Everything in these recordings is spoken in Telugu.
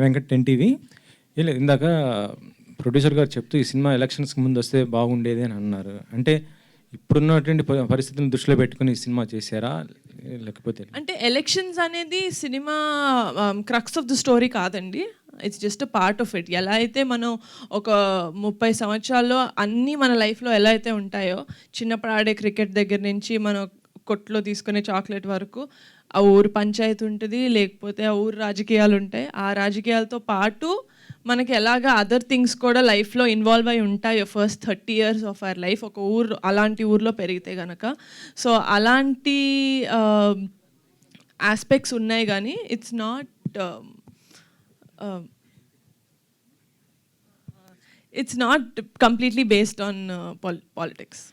వెంకట్ 10 టీవీ. లేదు ఇందాక ప్రొడ్యూసర్ గారు చెప్తూ ఈ సినిమా ఎలక్షన్స్కి ముందు వస్తే బాగుండేది అని అన్నారు. అంటే ఇప్పుడున్నటువంటి పరిస్థితులను దృష్టిలో పెట్టుకుని ఈ సినిమా చేశారా లేకపోతే? అంటే ఎలక్షన్స్ అనేది cinema crux of the story కాదండి. It's just a part of it. ఎలా అయితే మనం ఒక 30 సంవత్సరాల్లో అన్నీ మన లైఫ్లో ఎలా అయితే ఉంటాయో, చిన్నప్పుడు ఆడే క్రికెట్ దగ్గర నుంచి మనం కొట్లో తీసుకునే చాక్లెట్ వరకు ఆ ఊరు పంచాయతీ ఉంటుంది, లేకపోతే ఆ ఊరు రాజకీయాలు ఉంటాయి. ఆ రాజకీయాలతో పాటు మనకి ఎలాగ అదర్ థింగ్స్ కూడా లైఫ్లో ఇన్వాల్వ్ అయి ఉంటాయో first 30 years of our life ఒక ఊరు అలాంటి ఊర్లో పెరిగితే కనుక. సో అలాంటి ఆస్పెక్ట్స్ ఉన్నాయి, కానీ it's not completely based on politics.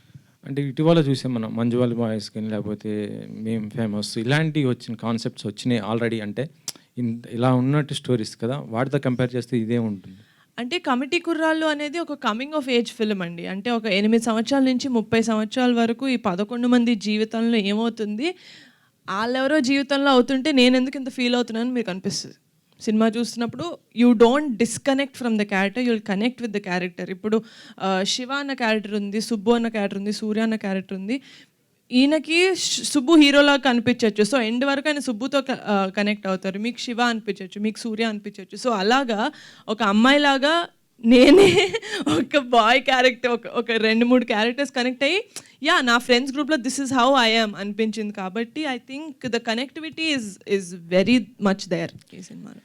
అంటే ఇటీవల చూసాం మనం మంజువాల్ బాయ్స్ కానీ లేకపోతే మేము ఫేమస్ ఇలాంటివి వచ్చిన కాన్సెప్ట్స్ వచ్చినాయి ఆల్రెడీ. అంటే ఇలా ఉన్నట్టు స్టోరీస్ కదా, వాటితో కంపేర్ చేస్తే ఇదే ఉంటుంది. అంటే కమిటీ కుర్రాళ్ళు అనేది ఒక కమింగ్ ఆఫ్ ఏజ్ ఫిల్మ్ అండి. అంటే ఒక 8 సంవత్సరాల నుంచి 30 సంవత్సరాల వరకు ఈ 11 మంది జీవితంలో ఏమవుతుంది, వాళ్ళెవరో జీవితంలో అవుతుంటే నేను ఎందుకు ఇంత ఫీల్ అవుతున్నాను మీకు అనిపిస్తుంది. సినిమా చూస్తున్నప్పుడు you don't disconnect from the character, you will connect with the character. ఇప్పుడు శివ అన్న క్యారెక్టర్ ఉంది, సుబ్బు అన్న క్యారెక్టర్ ఉంది, సూర్య అన్న క్యారెక్టర్ ఉంది. ఈయనకి సుబ్బు హీరోలా కనిపించవచ్చు, సో ఎండ్ వరకు ఆయన సుబ్బుతో కనెక్ట్ అవుతారు. మీకు శివ అనిపించవచ్చు, మీకు సూర్య అనిపించవచ్చు. సో అలాగా ఒక అమ్మాయిలాగా నేనే ఒక బాయ్ క్యారెక్టర్ ఒక 2-3 క్యారెక్టర్స్ కనెక్ట్ అయ్యి నా ఫ్రెండ్స్ గ్రూప్లో this is how I am అనిపించింది. కాబట్టి I think the connectivity is very much there ఈ సినిమాలో.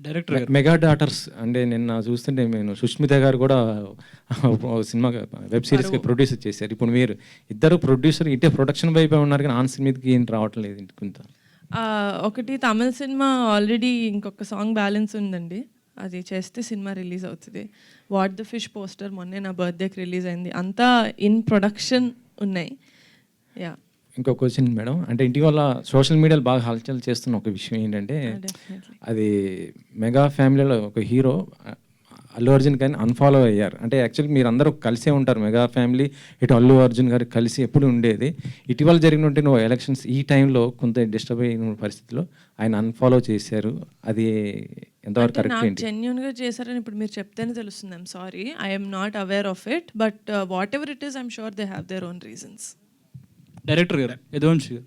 డైరెక్టర్ మెగా డాటర్స్ అంటే నిన్న చూస్తుంటే నేను సుష్మిత గారు కూడా సినిమా వెబ్ సిరీస్కి ప్రొడ్యూసర్ చేశారు. ఇప్పుడు మీరు ఇద్దరు ప్రొడ్యూసర్ ఇటే ప్రొడక్షన్ వైపే ఉన్నారు, కానీ ఆన్ సినిమాకి ఏం రావట్లేదు ఇంత. ఒకటి తమిళ సినిమా ఆల్రెడీ ఇంకొక సాంగ్ బ్యాలెన్స్ ఉందండి, అది చేస్తే సినిమా రిలీజ్ అవుతుంది. వాట్ ద ఫిష్ పోస్టర్ మొన్నే నా బర్త్డేకి రిలీజ్ అయింది. అంతా ఇన్ ప్రొడక్షన్ ఉన్నాయి. యా, ఇంకో క్వశ్చన్ మేడం, అంటే ఇటీవల సోషల్ మీడియాలో బాగా హల్చల్ చేస్తున్న ఒక విషయం ఏంటంటే అది మెగా ఫ్యామిలీలో ఒక హీరో అల్లు అర్జున్ కానీ అన్ఫాలో అయ్యారు. అంటే యాక్చువల్లీ మీరు అందరూ కలిసే ఉంటారు, మెగా ఫ్యామిలీ ఇటు అల్లు అర్జున్ గారు కలిసి ఎప్పుడు ఉండేది. ఇటీవల జరిగినట్టు నువ్వు ఎలక్షన్స్ ఈ టైంలో కొంత డిస్టర్బ్ అయిన పరిస్థితిలో ఆయన అన్ఫాలో చేశారు. అది ఎంతవరకు కరెక్ట్ ఏంటి? జెన్యూన్గా చేశారని ఇప్పుడు మీరు చెప్తేనే తెలుస్తుంది. I'm sorry, I'm not aware of it, but what ever it is I'm sure they have their own reasons. Director గారు యదువంశి గారు,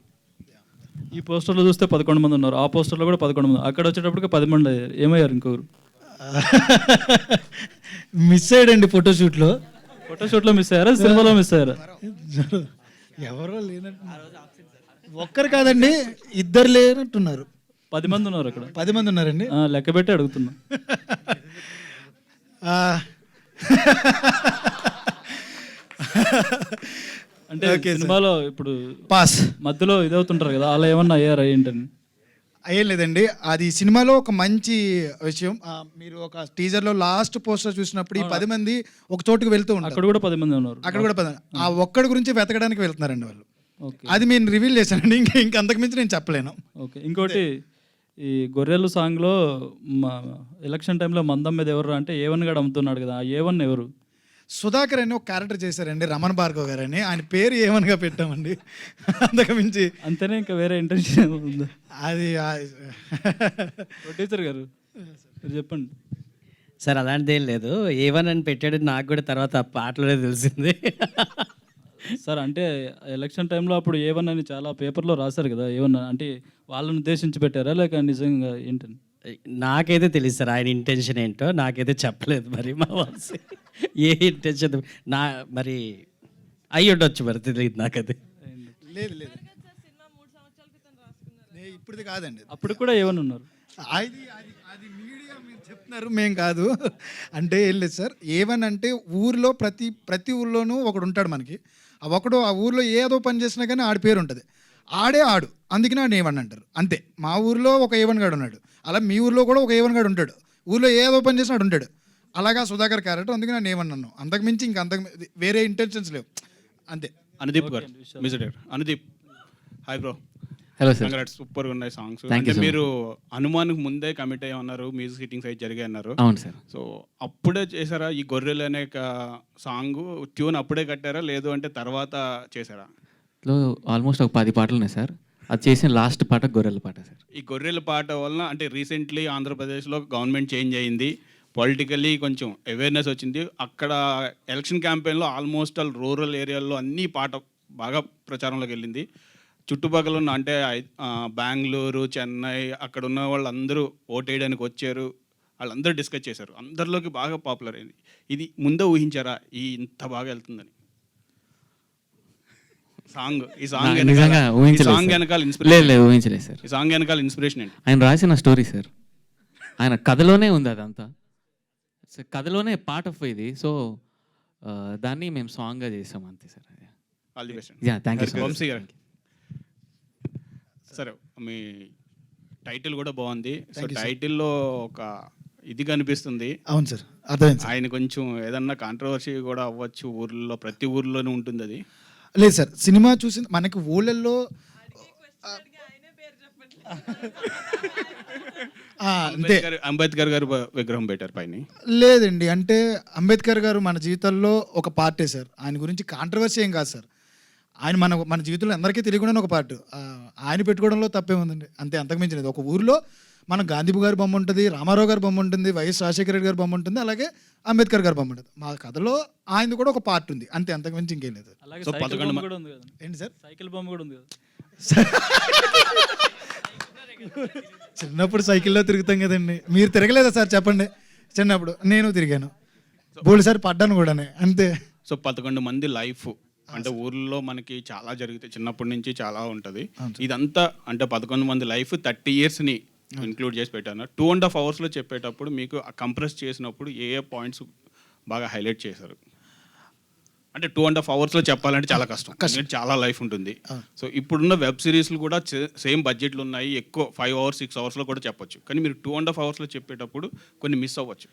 ఈ పోస్టర్లో చూస్తే 11 మంది ఉన్నారు, ఆ పోస్టర్లో కూడా 11 మంది, అక్కడ వచ్చేటప్పటికి 10 మంది అయ్యారు. ఏమయ్యారు ఇంకొకరు? మిస్ అయ్యాడండి ఫోటోషూట్లో. ఫోటోషూట్లో మిస్ అయ్యారా, సినిమాలో మిస్ అయ్యారా? ఎవరో లేనట్టు, ఒక్కరు కాదండి, ఇద్దరు లేనట్టున్నారు. 10 మంది ఉన్నారు అక్కడ. 10 మంది ఉన్నారండి, లెక్క పెట్టి అడుగుతున్నా. అంటే సినిమాలో ఇప్పుడు పాస్ మధ్యలో ఇదవుతుంటారు కదా, అలా ఏమన్నా అయ్యారా ఏంటని? అయ్యేం లేదండి. అది సినిమాలో ఒక మంచి విషయం. మీరు ఒక టీజర్లో లాస్ట్ పోస్టర్ చూసినప్పుడు ఈ 10 మంది ఒక చోటుకు వెళ్తూ ఉంటారు, అక్కడ కూడా 10 మంది ఉన్నారు. అక్కడ కూడా 10. ఆ ఒక్కడి గురించి వెతకడానికి వెళ్తున్నారండి వాళ్ళు. అది నేను రివీల్ చేశానండి, ఇంకా అంతకుమించి నేను చెప్పలేను. ఓకే, ఇంకోటి ఈ గొర్రెలు సాంగ్లో ఎలక్షన్ టైంలో మందం మీద ఎవరు అంటే A1 గడు అమ్ముతున్నాడు కదా, ఆ A1 ఎవరు? సుధాకర్ అని ఒక క్యారెక్టర్ చేశారండి, రమణ భార్గవ్ గారు అని. ఆయన పేరు ఏమనగా పెట్టామండి, అంతకుమించి అంతేనే, ఇంకా వేరే ఇంటెన్షన్ ఉందా? అది ప్రొడ్యూసర్ గారు మీరు చెప్పండి సార్. అలాంటిదేం లేదు, A1 అని పెట్టాడు, నాకు కూడా తర్వాత ఆ పాటలోనే తెలిసింది. సార్ అంటే ఎలక్షన్ టైంలో అప్పుడు A1 అని చాలా పేపర్లో రాశారు కదా, A1 అంటే వాళ్ళని ఉద్దేశించి పెట్టారా లేక నిజంగా ఏంటని? నాకైతే తెలియదు సార్ ఆయన ఇంటెన్షన్ ఏంటో, నాకైతే చెప్పలేదు. మరి మా వాసు ఏ ఇంటెన్షన్ మరి అయ్యి ఉండొచ్చు, మరి తెలియదు నాకు. అది లేదు లేదు, ఇప్పుడు కాదండి, అప్పుడు కూడా A1 ఉన్నారు. అది అది మీడియా మీరు చెప్తున్నారు, మేం కాదు. అంటే ఏం లేదు సార్, A1 అంటే ఊర్లో ప్రతి ఊర్లోనూ ఒకడు ఉంటాడు మనకి. ఆ ఊర్లో ఏదో పని చేసినా కానీ ఆడి పేరు ఉంటుంది, ఆడు, అందుకని ఆడు A1 అంటారు. అంతే, మా ఊర్లో ఒక A1 గాడు ఉన్నాడు, అలా మీ ఊర్లో కూడా ఒక A1 గాడు ఉంటాడు, ఊర్లో ఏదో పని చేసినా ఆడు ఉంటాడు. అలాగా సుధాకర్ క్యారెక్టర్, అందుకని నేను A1 అన్నాను. అంతకుమించి వేరే ఇంటెన్షన్స్ లేవు, అంతే. అనుదీప్ గారు, music director Anudeep. Hi bro. Hello sir. Congrats, సూపర్గా ఉన్నాయి సాంగ్స్. అంటే మీరు హనుమాన్కి ముందే కమిట్ అయ్యి ఉన్నారు, మ్యూజిక్ హిట్టింగ్స్ అయితే జరిగాయి అన్నారు. అవును సార్. సో అప్పుడే చేశారా ఈ గొర్రెలు అనే సాంగ్ ట్యూన్? అప్పుడే కట్టారా, లేదు అంటే తర్వాత చేశారా? ఆల్మోస్ట్ ఒక 10 పాటలు ఉన్నాయి సార్. అది చేసిన లాస్ట్ పాట గొర్రెల పాట సార్. ఈ గొర్రెల పాట వలన అంటే రీసెంట్లీ ఆంధ్రప్రదేశ్లో గవర్నమెంట్ చేంజ్ అయింది, పొలిటికల్లీ కొంచెం అవేర్నెస్ వచ్చింది. అక్కడ ఎలక్షన్ క్యాంపెయిన్లో ఆల్మోస్ట్ ఆల్ రూరల్ ఏరియాల్లో అన్ని పాట బాగా ప్రచారంలోకి వెళ్ళింది. చుట్టుపక్కల ఉన్న అంటే బెంగళూరు, చెన్నై అక్కడ ఉన్న వాళ్ళందరూ ఓటేయడానికి వచ్చారు, వాళ్ళందరూ డిస్కస్ చేశారు, అందరిలోకి బాగా పాపులర్ అయింది. ఇది ముందే ఊహించారా ఇంత బాగా వెళ్తుందని? ఈ సాంగ్ నిజంగా ఊహించలేదు సాంగ్ సార్. వెనకాల లేదు ఇన్స్పిరేషన్ లేదు ఊహించలేదు సార్. ఈ సాంగ్ వెనకాల ఇన్స్పిరేషన్ ఏంటి? ఆయన రాసిన స్టోరీ సార్, ఆయన కథలోనే ఉంది అదంతా. సో కథలోనే పార్ట్ ఆఫ్ ఇది. సో దాన్ని మేము సాంగ్గా చేసాం అంతే sir. All the best. Yeah thank you Vamsi గారు, సరే మీ టైటిల్ కూడా బాగుంది. సో టైటిల్లో ఒక ఇది కనిపిస్తుంది. అవును సార్, అర్థమైంది సార్. ఆయన కొంచెం ఏదన్నా కాంట్రవర్సీ కూడా అవ్వచ్చు, ఊర్లో ప్రతి ఊర్లోనే ఉంటుంది అది. లేదు సార్, సినిమా చూసి మనకి ఊళ్ళల్లో అంతే. అంబేద్కర్ గారు విగ్రహం పెట్టారు పైన. లేదండి, అంటే అంబేద్కర్ గారు మన జీవితంలో ఒక పార్టే సార్. ఆయన గురించి కాంట్రవర్సీ ఏం కాదు సార్. ఆయన మన జీవితంలో అందరికీ తెలియకుండా ఒక పార్ట్. ఆయన పెట్టుకోవడంలో తప్పేముందండి, అంతే, అంతకుమించినది. ఒక ఊరిలో మన గాంధీబు గారి బొమ్మ ఉంటుంది, రామారావు గారి బొమ్మ ఉంటుంది, వైఎస్ రాజశేఖర రెడ్డి గారి బొమ్మ ఉంటుంది, అలాగే అంబేద్కర్ గారి బొమ్మ ఉంటుంది. మా కథలో ఆయనది కూడా ఒక పార్ట్ ఉంది, అంతే, అంతకుమించి ఇంకేం లేదు. అలాగే సో సైకిల్ బొమ్మ కూడా ఉంది కదా. ఏంటి సార్? సైకిల్ బొమ్మ కూడా ఉంది కదా. చిన్నప్పుడు సైకిల్లో తిరుగుతాం కదండి, మీరు తిరగలేదా సార్ చెప్పండి? చిన్నప్పుడు నేను తిరిగాను, బోల్డ్ పడ్డాను కూడానే, అంతే. సో 11 మంది లైఫ్ అంటే ఊర్లో మనకి చాలా జరుగుతాయి, చిన్నప్పటి నుంచి చాలా ఉంటుంది. ఇదంతా అంటే 11 మంది లైఫ్ 30 yearsని ఇంక్లూడ్ చేసి పెట్టాను. 2.5 hours చెప్పేటప్పుడు మీకు కంప్రెస్ చేసినప్పుడు ఏ పాయింట్స్ బాగా హైలైట్ చేశారు? అంటే 2.5 hours చెప్పాలంటే చాలా కష్టం, ఎందుకంటే చాలా లైఫ్ ఉంటుంది. సో ఇప్పుడున్న వెబ్ సిరీస్లు కూడా సేమ్ బడ్జెట్లు ఉన్నాయి, ఎక్కువ 5 hours 6 hours కూడా చెప్పొచ్చు. కానీ మీరు 2.5 hours చెప్పేటప్పుడు కొన్ని మిస్ అవ్వచ్చు.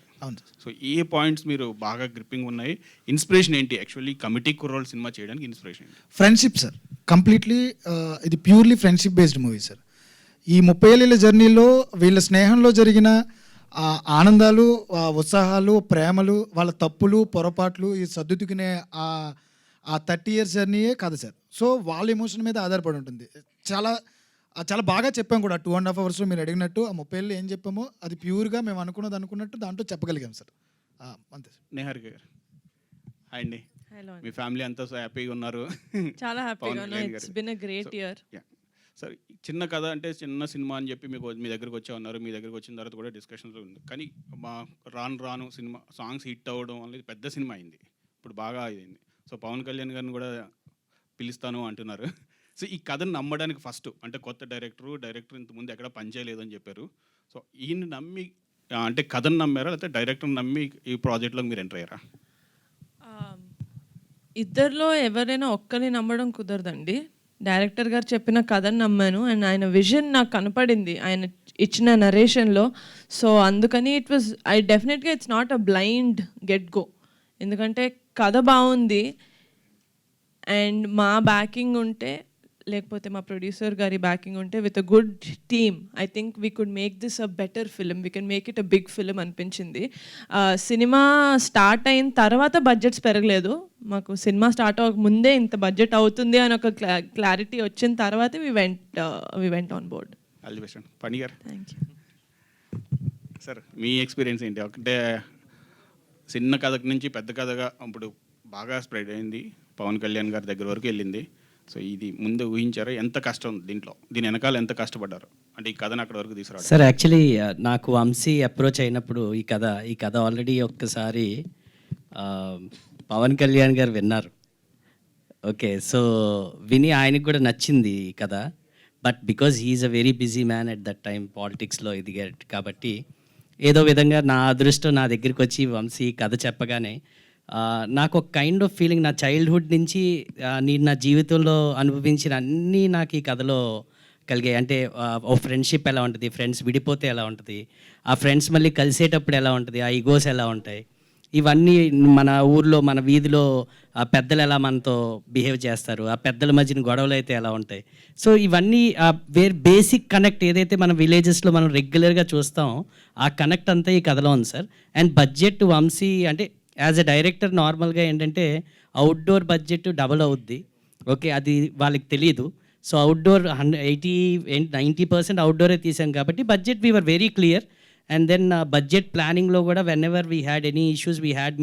సో ఏ పాయింట్స్ మీరు బాగా గ్రిప్పింగ్ ఉన్నాయి? ఇన్స్పిరేషన్ ఏంటి యాక్చువల్లీ కమిటీ కుర్రోళ్ళు సినిమా చేయడానికి ఇన్స్పిరేషన్ ఏంటి? ఫ్రెండ్షిప్ సార్, కంప్లీట్లీ ఇది purely friendship based movie sir. ఈ 30 ఏళ్ళ జర్నీలో వీళ్ళ స్నేహంలో జరిగిన ఆనందాలు, ఉత్సాహాలు, ప్రేమలు, వాళ్ళ తప్పులు, పొరపాట్లు, ఈ సర్దుకునే ఆ 30 years జర్నీయే కథ సార్. సో వాళ్ళ ఎమోషన్ మీద ఆధారపడి ఉంటుంది. చాలా చాలా బాగా చెప్పాం కూడా 2.5 hours మీరు అడిగినట్టు. ఆ 30 ఏళ్ళు ఏం చెప్పామో అది ప్యూర్గా మేము అనుకున్నట్టు దాంట్లో చెప్పగలిగాం సార్, అంతే సార్. నేహారిక గారు హాయ్ అండి. హలో, మీ ఫ్యామిలీ అంతా హ్యాపీగా ఉన్నారు? చాలా హ్యాపీగా ఉన్నాను. It's been a great year. సరే, చిన్న కథ అంటే చిన్న సినిమా అని చెప్పి మీ దగ్గరికి వచ్చే ఉన్నారు. మీ దగ్గరికి వచ్చిన తర్వాత కూడా డిస్కషన్స్ ఉంది. కానీ రాను సినిమా సాంగ్స్ హిట్ అవ్వడం అనేది పెద్ద సినిమా అయింది, ఇప్పుడు బాగా అయింది. సో పవన్ కళ్యాణ్ గారిని కూడా పిలుస్తాను అంటున్నారు. సో ఈ కథను నమ్మడానికి ఫస్ట్ అంటే కొత్త డైరెక్టర్ ఇంతకుముందు ఎక్కడ పనిచేయలేదు అని చెప్పారు. సో ఈయన నమ్మి అంటే కథను నమ్మారా, లేకపోతే డైరెక్టర్ని నమ్మి ఈ ప్రాజెక్ట్లోకి మీరు ఎంటర్ అయ్యారా? ఇద్దరిలో ఎవరైనా ఒక్కరిని నమ్మడం కుదరదండి. డైరెక్టర్ గారు చెప్పిన కథను నమ్మాను, అండ్ ఆయన విజన్ నాకు కనపడింది ఆయన ఇచ్చిన నరేషన్లో. సో అందుకని డెఫినెట్గా it's not a blind get go, ఎందుకంటే కథ బాగుంది అండ్ మా బ్యాకింగ్ ఉంటే, లేకపోతే మా ప్రొడ్యూసర్ గారి బ్యాకింగ్ ఉంటే, with a good team I think we could make this a better film, we can make it a big film అనిపించింది. సినిమా స్టార్ట్ అయిన తర్వాత బడ్జెట్స్ పెరగలేదు మాకు. సినిమా స్టార్ట్ అవ్వక ముందే ఇంత బడ్జెట్ అవుతుంది అని ఒక క్లారిటీ వచ్చిన తర్వాత we went on board. All the best. పని గారు, థ్యాంక్ యూ సార్. మీ ఎక్స్పీరియన్స్ ఏంటి? ఒకటే చిన్న కథ నుంచి పెద్ద కథగా ఇప్పుడు బాగా స్ప్రెడ్ అయింది, పవన్ కళ్యాణ్ గారి దగ్గర వరకు వెళ్ళింది. సో ఇది ముందు ఊహించారా? ఎంత కష్టం దీని వెనకాల ఎంత కష్టపడ్డారు అంటే ఈ కథను అక్కడ వరకు తీసుకురావడం? సార్ యాక్చువల్లీ నాకు వంశీ అప్రోచ్ అయినప్పుడు ఈ కథ ఆల్రెడీ ఒక్కసారి పవన్ కళ్యాణ్ గారు విన్నారు. ఓకే, సో విని ఆయనకు కూడా నచ్చింది ఈ కథ. But because he's a very busy man at that time, పాలిటిక్స్లో ఎదిగాడు కాబట్టి ఏదో విధంగా నా అదృష్టం నా దగ్గరికి వచ్చి వంశీ కథ చెప్పగానే నాకు ఒక కైండ్ ఆఫ్ ఫీలింగ్, నా చైల్డ్హుడ్ నుంచి నేను నా జీవితంలో అనుభవించిన అన్నీ నాకు ఈ కథలో కలిగాయి. అంటే ఓ ఫ్రెండ్షిప్ ఎలా ఉంటుంది, ఫ్రెండ్స్ విడిపోతే ఎలా ఉంటుంది, ఆ ఫ్రెండ్స్ మళ్ళీ కలిసేటప్పుడు ఎలా ఉంటుంది, ఆ ఈగోస్ ఎలా ఉంటాయి, ఇవన్నీ మన ఊర్లో మన వీధిలో ఆ పెద్దలు ఎలా మనతో బిహేవ్ చేస్తారు, ఆ పెద్దల మధ్యన గొడవలు అయితే ఎలా ఉంటాయి. సో ఇవన్నీ బేసిక్ కనెక్ట్ ఏదైతే మన విలేజెస్లో మనం రెగ్యులర్గా చూస్తామో ఆ కనెక్ట్ అంతా ఈ కథలో ఉంది సార్. అండ్ బడ్జెట్ వంశీ అంటే యాజ్ ఎ డైరెక్టర్ నార్మల్గా ఏంటంటే అవుట్డోర్ బడ్జెట్ డబుల్ అవుద్ది. ఓకే, అది వాళ్ళకి తెలియదు. సో అవుట్డోర్ 90% అవుట్డోరే తీసాం కాబట్టి budget we were very clear. And then budget ప్లానింగ్లో కూడా whenever we had any issues we had